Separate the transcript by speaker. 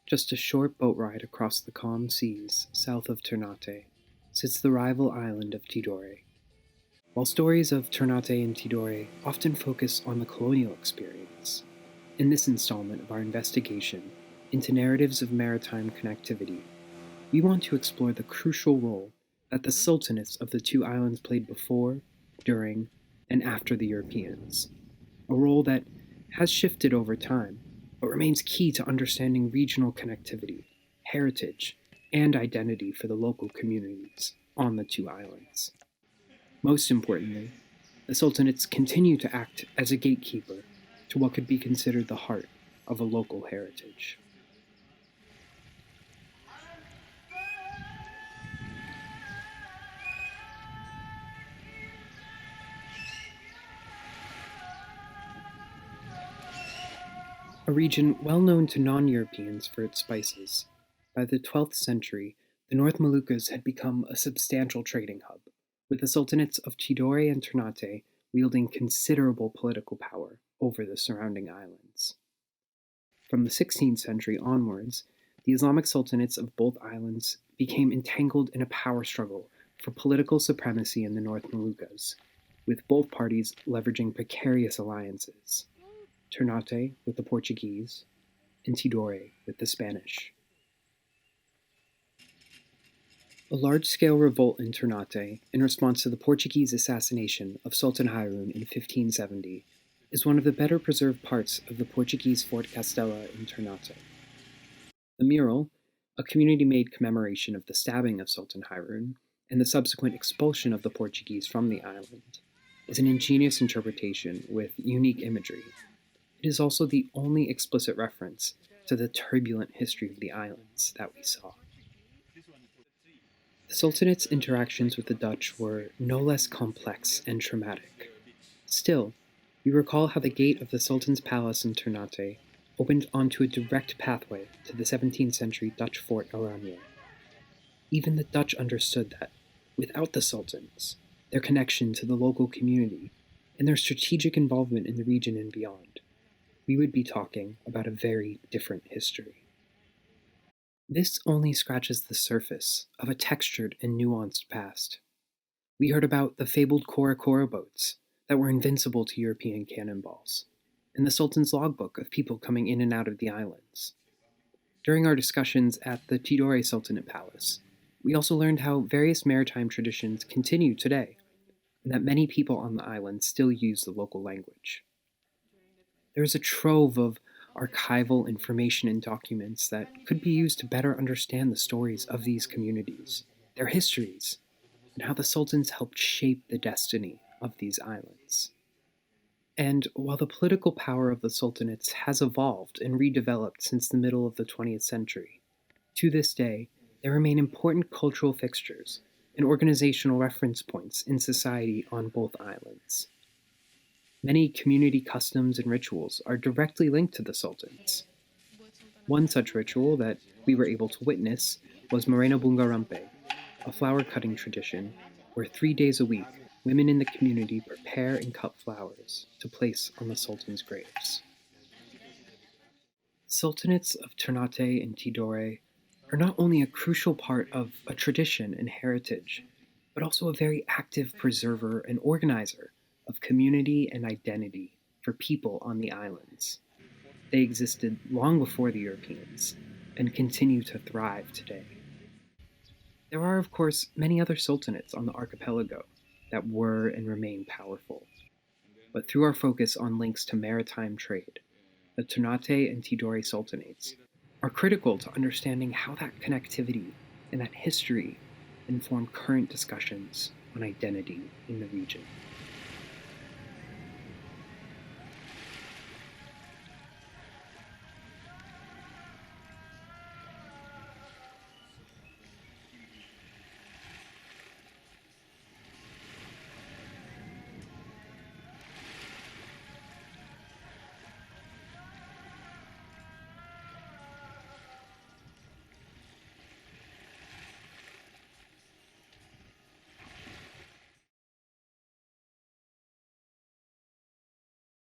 Speaker 1: Just a short boat ride across the calm seas south of Ternate sits the rival island of Tidore. While stories of Ternate and Tidore often focus on the colonial experience, in this installment of our investigation into narratives of maritime connectivity, we want to explore the crucial role that the sultanates of the two islands played before, during, and after the Europeans, a role that has shifted over time, but remains key to understanding regional connectivity, heritage, and identity for the local communities on the two islands. Most importantly, the sultanates continue to act as a gatekeeper to what could be considered the heart of a local heritage. A region well known to non-Europeans for its spices, by the 12th century, the North Moluccas had become a substantial trading hub, with the sultanates of Tidore and Ternate wielding considerable political power over the surrounding islands. From the 16th century onwards, the Islamic sultanates of both islands became entangled in a power struggle for political supremacy in the North Moluccas, with both parties leveraging precarious alliances. Ternate with the Portuguese, and Tidore with the Spanish. A large-scale revolt in Ternate in response to the Portuguese assassination of Sultan Haroun in 1570 is one of the better preserved parts of the Portuguese Fort Castela in Ternate. The mural, a community-made commemoration of the stabbing of Sultan Haroun and the subsequent expulsion of the Portuguese from the island, is an ingenious interpretation with unique imagery. It is also the only explicit reference to the turbulent history of the islands that we saw. The Sultanate's interactions with the Dutch were no less complex and traumatic. Still, we recall how the gate of the Sultan's palace in Ternate opened onto a direct pathway to the 17th century Dutch fort Oranje. Even the Dutch understood that, without the Sultans, their connection to the local community, and their strategic involvement in the region and beyond, we would be talking about a very different history. This only scratches the surface of a textured and nuanced past. We heard about the fabled Kora Kora boats that were invincible to European cannonballs, and the Sultan's logbook of people coming in and out of the islands. During our discussions at the Tidore Sultanate Palace, we also learned how various maritime traditions continue today, and that many people on the island still use the local language. There is a trove of archival information and documents that could be used to better understand the stories of these communities, their histories, and how the sultans helped shape the destiny of these islands. And while the political power of the sultanates has evolved and redeveloped since the middle of the 20th century, to this day, there remain important cultural fixtures and organizational reference points in society on both islands. Many community customs and rituals are directly linked to the sultans. One such ritual that we were able to witness was Morena Bungarampe, a flower-cutting tradition where 3 days a week, women in the community prepare and cut flowers to place on the sultan's graves. Sultanates of Ternate and Tidore are not only a crucial part of a tradition and heritage, but also a very active preserver and organizer of community and identity for people on the islands. They existed long before the Europeans and continue to thrive today. There are, of course, many other sultanates on the archipelago that were and remain powerful. But through our focus on links to maritime trade, the Ternate and Tidore sultanates are critical to understanding how that connectivity and that history inform current discussions on identity in the region.